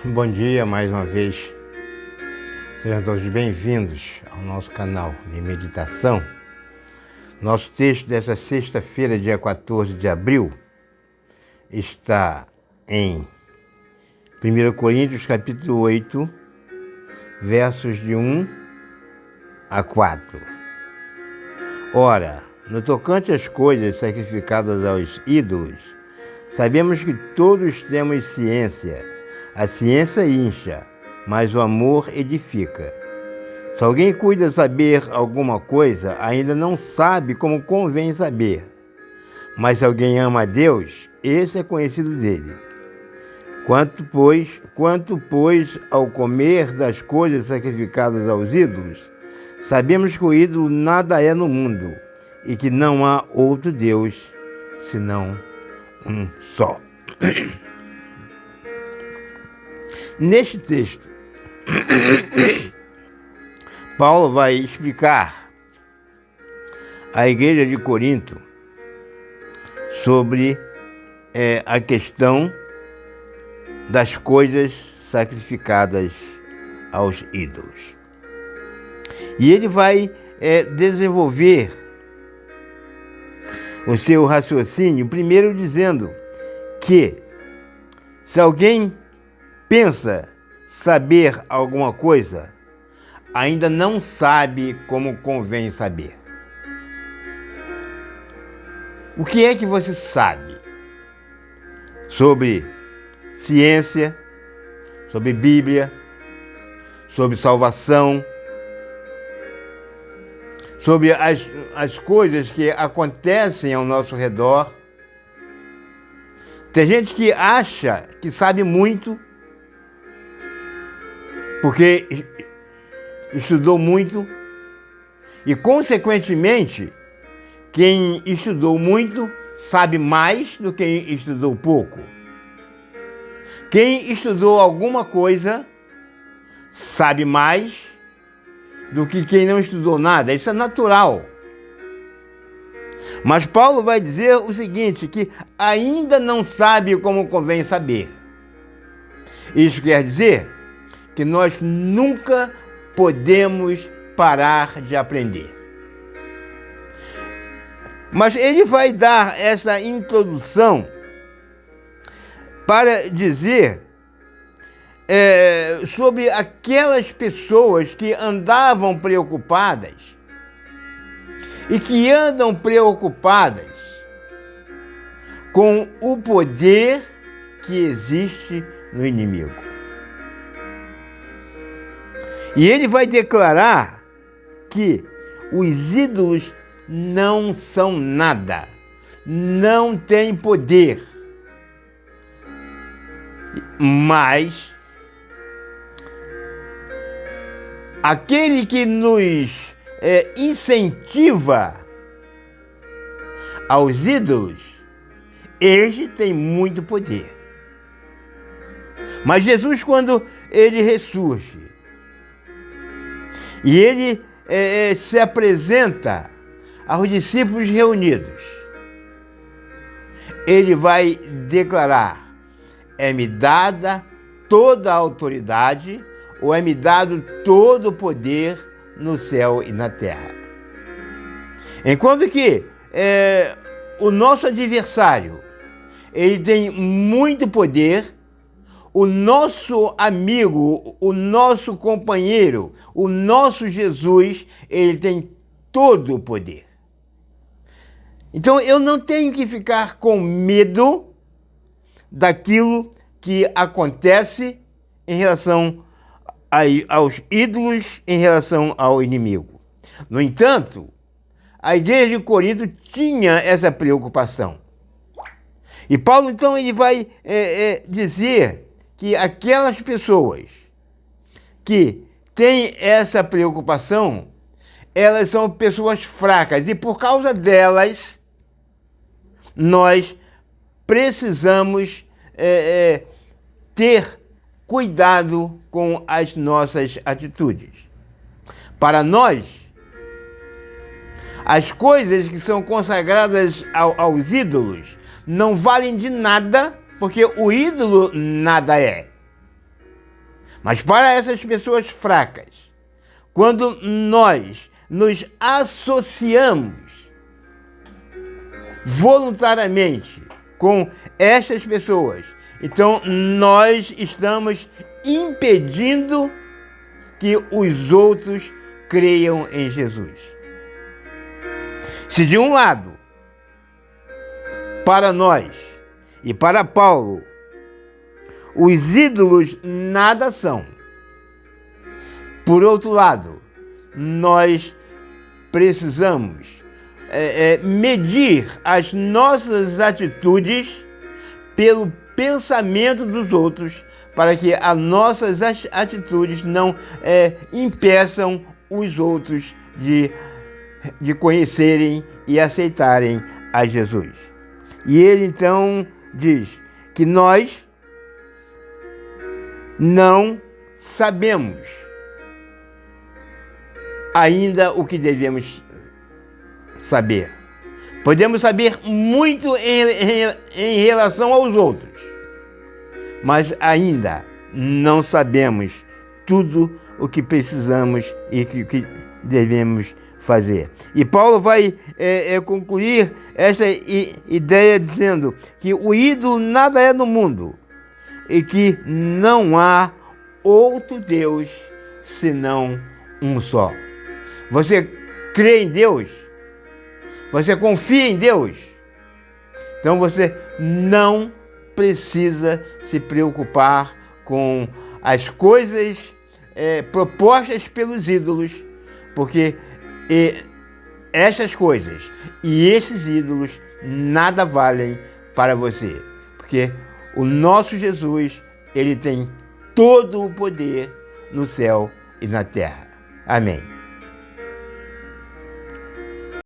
Bom dia mais uma vez. Sejam todos bem-vindos ao nosso canal de meditação. Nosso texto dessa sexta-feira, dia 14 de abril, está em 1 Coríntios capítulo 8, versos de 1 a 4. Ora, no tocante às coisas sacrificadas aos ídolos, sabemos que todos temos ciência. A ciência incha, mas o amor edifica. Se alguém cuida saber alguma coisa, ainda não sabe como convém saber. Mas se alguém ama a Deus, esse é conhecido dele. Quanto, pois, ao comer das coisas sacrificadas aos ídolos, sabemos que o ídolo nada é no mundo e que não há outro Deus, senão um só. Neste texto, Paulo vai explicar à igreja de Corinto sobre a questão das coisas sacrificadas aos ídolos. E ele vai desenvolver o seu raciocínio, primeiro dizendo que se alguém pensa saber alguma coisa, ainda não sabe como convém saber. O que é que você sabe sobre ciência, sobre Bíblia, sobre salvação, sobre as coisas que acontecem ao nosso redor? Tem gente que acha que sabe muito, porque estudou muito e, consequentemente, quem estudou muito sabe mais do que quem estudou pouco. Quem estudou alguma coisa sabe mais do que quem não estudou nada. Isso é natural. Mas Paulo vai dizer o seguinte, que ainda não sabe como convém saber. Isso quer dizer que nós nunca podemos parar de aprender. Mas ele vai dar essa introdução para dizer sobre aquelas pessoas que andavam preocupadas e que andam preocupadas com o poder que existe no inimigo. E ele vai declarar que os ídolos não são nada, não têm poder, mas aquele que nos incentiva aos ídolos, este tem muito poder. Mas Jesus, quando ele ressurge, e ele se apresenta aos discípulos reunidos, ele vai declarar: é-me dada toda a autoridade, ou é-me dado todo o poder no céu e na terra. Enquanto que o nosso adversário, ele tem muito poder, o nosso amigo, o nosso companheiro, o nosso Jesus, ele tem todo o poder. Então eu não tenho que ficar com medo daquilo que acontece em relação aos ídolos, em relação ao inimigo. No entanto, a igreja de Corinto tinha essa preocupação. E Paulo, então, ele vai dizer que aquelas pessoas que têm essa preocupação, elas são pessoas fracas, e por causa delas, nós precisamos ter cuidado com as nossas atitudes. Para nós, as coisas que são consagradas aos ídolos não valem de nada, porque o ídolo nada é. Mas para essas pessoas fracas, quando nós nos associamos voluntariamente com essas pessoas, então nós estamos impedindo que os outros creiam em Jesus. Se de um lado, para nós e para Paulo, os ídolos nada são, por outro lado, nós precisamos medir as nossas atitudes pelo pensamento dos outros, para que as nossas atitudes não impeçam os outros de conhecerem e aceitarem a Jesus. E ele então diz que nós não sabemos ainda o que devemos saber. Podemos saber muito em relação aos outros, mas ainda não sabemos tudo o que precisamos e que devemos fazer. E Paulo vai concluir essa ideia dizendo que o ídolo nada é no mundo e que não há outro Deus senão um só. Você crê em Deus? Você confia em Deus? Então você não precisa se preocupar com as coisas propostas pelos ídolos, porque essas coisas e esses ídolos nada valem para você, porque o nosso Jesus, ele tem todo o poder no céu e na terra. Amém.